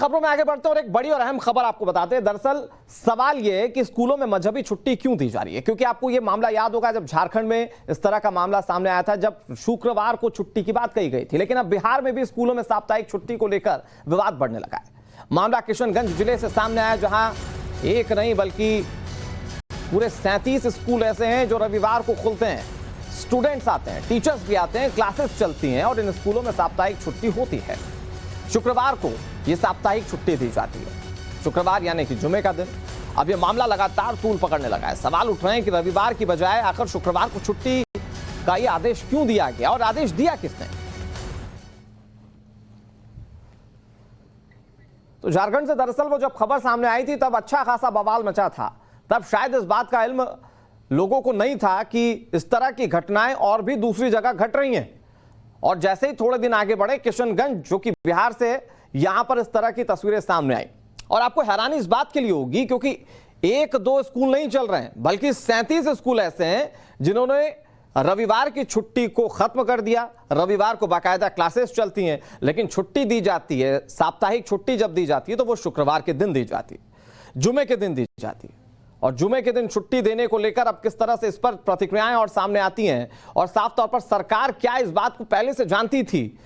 खबरों में आगे बढ़ते हैं और एक बड़ी और अहम खबर आपको बताते हैं। दरअसल सवाल यह है कि स्कूलों में मजहबी छुट्टी क्यों दी जा रही है, क्योंकि आपको यह मामला याद होगा जब झारखंड में इस तरह का मामला सामने आया था, जब शुक्रवार को छुट्टी की बात कही गई थी। लेकिन अब बिहार में भी स्कूलों में साप्ताहिक छुट्टी को लेकर विवाद बढ़ने लगा है। मामला किशनगंज जिले से सामने आया, जहां एक नहीं बल्कि पूरे 37 स्कूल ऐसे हैं जो रविवार को खुलते हैं। स्टूडेंट्स आते हैं, टीचर्स भी आते हैं, क्लासेस चलती हैं और इन स्कूलों में साप्ताहिक छुट्टी होती है। शुक्रवार को यह साप्ताहिक छुट्टी दी जाती है, शुक्रवार यानी कि जुमे का दिन। अब यह मामला लगातार तूल पकड़ने लगा है। सवाल उठ रहे हैं कि रविवार की बजाय आखिर शुक्रवार को छुट्टी का यह आदेश क्यों दिया गया और आदेश दिया किसने। तो झारखंड से दरअसल वो जब खबर सामने आई थी तब अच्छा खासा बवाल मचा था। तब शायद इस बात का इल्म लोगों को नहीं था कि इस तरह की घटनाएं और भी दूसरी जगह घट रही हैं। और जैसे ही थोड़े दिन आगे बढ़े, किशनगंज जो कि बिहार से, यहां पर इस तरह की तस्वीरें सामने आई। और आपको हैरानी इस बात के लिए होगी क्योंकि एक दो स्कूल नहीं चल रहे हैं, बल्कि 37 स्कूल ऐसे हैं जिन्होंने रविवार की छुट्टी को खत्म कर दिया। रविवार को बाकायदा क्लासेस चलती हैं, लेकिन छुट्टी दी जाती है, साप्ताहिक छुट्टी जब दी जाती है तो वो शुक्रवार के दिन दी जाती है, जुमे के दिन दी जाती है। और जुमे के दिन छुट्टी देने को लेकर अब किस तरह से इस पर प्रतिक्रियाएं और सामने आती हैं, और साफ तौर पर सरकार क्या इस बात को पहले से जानती थी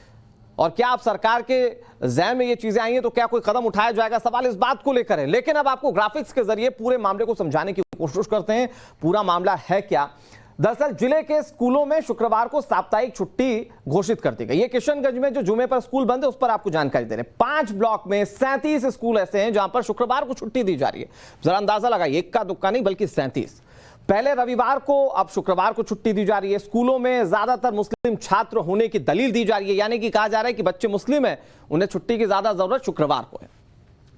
और क्या अब सरकार के ज़हन में ये चीजें आई हैं तो क्या कोई कदम उठाया जाएगा, सवाल इस बात को लेकर है। लेकिन अब आपको ग्राफिक्स के जरिए पूरे मामले को समझाने की कोशिश करते हैं, पूरा मामला है क्या। दरअसल जिले के स्कूलों में शुक्रवार को साप्ताहिक छुट्टी घोषित कर दी गई। ये किशनगंज में जो जुमे पर स्कूल बंद है उस पर आपको जानकारी दे रहे हैं। 5 ब्लॉक में 37 स्कूल ऐसे हैं जहां पर शुक्रवार को छुट्टी दी जा रही है। जरा अंदाजा लगाइए, एक का दुक्का नहीं बल्कि 37। पहले रविवार को, अब शुक्रवार को छुट्टी दी जा रही है। स्कूलों में ज्यादातर मुस्लिम छात्र होने की दलील दी जा रही है, यानी कि कहा जा रहा है कि बच्चे मुस्लिम हैं, उन्हें छुट्टी की ज्यादा जरूरत शुक्रवार को है।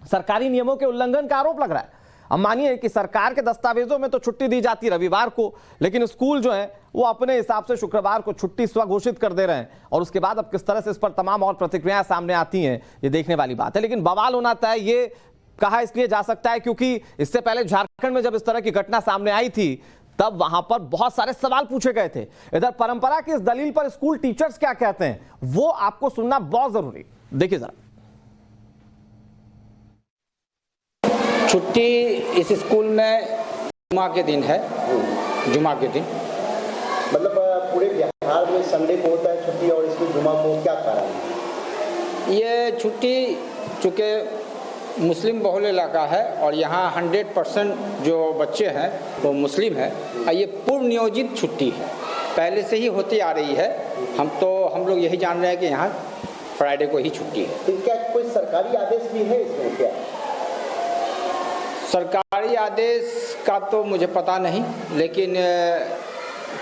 सरकारी नियमों के उल्लंघन का आरोप लग रहा है। अब मानिए कि सरकार के दस्तावेजों में तो छुट्टी दी जाती है रविवार को, लेकिन स्कूल जो है वो अपने हिसाब से शुक्रवार को छुट्टी स्वघोषित कर दे रहे हैं। और उसके बाद अब किस तरह से इस पर तमाम और प्रतिक्रियाएं सामने आती हैं, ये देखने वाली बात है। लेकिन बवाल होना तय ये कहा इसलिए जा सकता है क्योंकि इससे पहले झारखंड में जब इस तरह की घटना सामने आई थी तब वहां पर बहुत सारे सवाल पूछे गए थे। इधर परंपरा की इस दलील पर स्कूल टीचर्स क्या कहते हैं वो आपको सुनना बहुत जरूरी। देखिए जरा। छुट्टी इस स्कूल में जुमा के दिन है, जुमा के दिन। मतलब पूरे बिहार में संडे को होता है छुट्टी और इसमें जुमा को क्या कारण है? ये छुट्टी चूँकि मुस्लिम बहुल इलाका है और यहाँ 100% जो बच्चे हैं वो मुस्लिम हैं, ये पूर्व नियोजित छुट्टी है, पहले से ही होती आ रही है। हम लोग यही जान रहे हैं कि यहाँ फ्राइडे को ही छुट्टी है। तो क्या कोई सरकारी आदेश भी है इसमें क्या? सरकारी आदेश का तो मुझे पता नहीं, लेकिन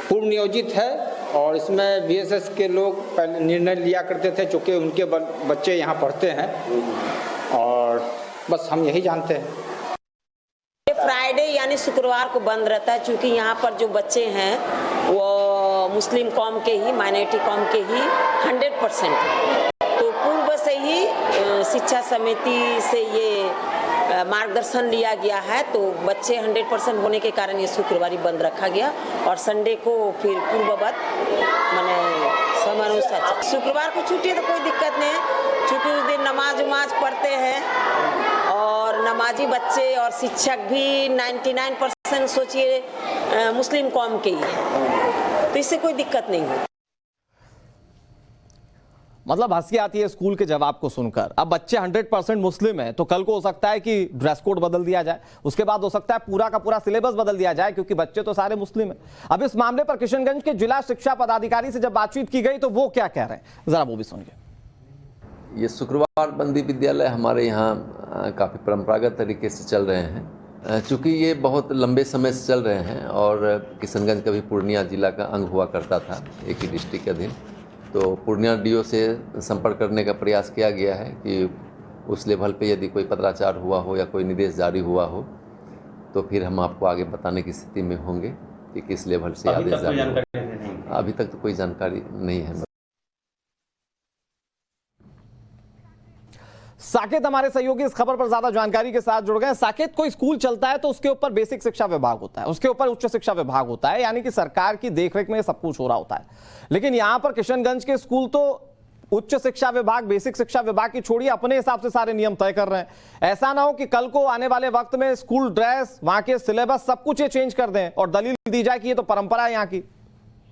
पूर्व नियोजित है और इसमें बीएसएस के लोग पहले निर्णय लिया करते थे, चूँकि उनके बच्चे यहाँ पढ़ते हैं, और बस हम यही जानते हैं। फ्राइडे यानी शुक्रवार को बंद रहता है, क्योंकि यहाँ पर जो बच्चे हैं वो मुस्लिम कौम के ही, माइनॉरिटी कौम के ही 100% है। तो पूर्व से ही शिक्षा समिति से ये मार्गदर्शन लिया गया है, तो बच्चे 100% होने के कारण ये शुक्रवार बंद रखा गया और संडे को फिर पूर्ववत माने समानुसार। शुक्रवार को छुट्टी है तो कोई दिक्कत नहीं है, क्योंकि उस दिन नमाज उमाज पढ़ते हैं और नमाजी बच्चे और शिक्षक भी 99% सोचिए मुस्लिम कौम के ही है, तो इससे कोई दिक्कत नहीं है। मतलब हंसी आती है स्कूल के जवाब को सुनकर। अब बच्चे 100% मुस्लिम है तो कल को हो सकता है कि ड्रेस कोड बदल दिया जाए, उसके बाद हो सकता है पूरा का पूरा सिलेबस बदल दिया जाए, क्योंकि बच्चे तो सारे मुस्लिम हैं। अब इस मामले पर किशनगंज के जिला शिक्षा पदाधिकारी से जब बातचीत की गई तो वो क्या कह रहे हैं, जरा वो भी सुनिए। ये शुक्रवार बंदी विद्यालय हमारे यहाँ काफ़ी परंपरागत तरीके से चल रहे हैं, चूँकि ये बहुत लंबे समय से चल रहे हैं और किशनगंज कभी पूर्णिया जिला का अंग हुआ करता था, एक ही डिस्ट्रिक्ट के अधीन। तो पूर्णिया डीओ से संपर्क करने का प्रयास किया गया है कि उस लेवल पे यदि कोई पत्राचार हुआ हो या कोई निर्देश जारी हुआ हो तो फिर हम आपको आगे बताने की स्थिति में होंगे कि किस लेवल से आदेश जारी हो। अभी तक तो कोई जानकारी नहीं है। साकेत हमारे सहयोगी इस खबर पर ज्यादा जानकारी के साथ जुड़ गए। साकेत, कोई स्कूल चलता है तो उसके ऊपर बेसिक शिक्षा विभाग होता है, उसके ऊपर उच्च शिक्षा विभाग होता है, यानी कि सरकार की देखरेख में सब कुछ हो रहा होता है। लेकिन यहां पर किशनगंज के स्कूल तो उच्च शिक्षा विभाग, बेसिक शिक्षा विभाग की छोड़िए, अपने हिसाब से सारे नियम तय कर रहे हैं। ऐसा ना हो कि कल को आने वाले वक्त में स्कूल ड्रेस, वहां के सिलेबस, सब कुछ ये चेंज कर दें और दलील दी जाए कि ये तो परंपरा है यहाँ की।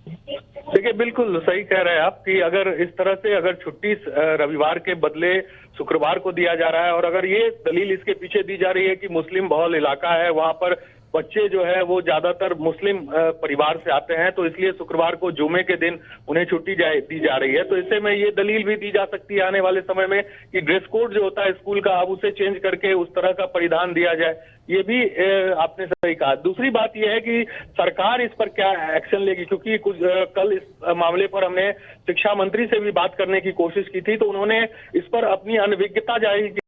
देखिए, बिल्कुल सही कह रहे हैं आप कि अगर इस तरह से अगर छुट्टी रविवार के बदले शुक्रवार को दिया जा रहा है और अगर ये दलील इसके पीछे दी जा रही है कि मुस्लिम बहुल इलाका है, वहां पर बच्चे जो है वो ज्यादातर मुस्लिम परिवार से आते हैं, तो इसलिए शुक्रवार को जुमे के दिन उन्हें छुट्टी दी जा रही है। तो इससे में ये दलील भी दी जा सकती है आने वाले समय में कि ड्रेस कोड जो होता है स्कूल का, अब उसे चेंज करके उस तरह का परिधान दिया जाए। ये भी आपने सही कहा। दूसरी बात यह है कि सरकार इस पर क्या एक्शन लेगी, क्योंकि कुछ कल इस मामले पर हमने शिक्षा मंत्री से भी बात करने की कोशिश की थी, तो उन्होंने इस पर अपनी अनभिज्ञता जाहिर की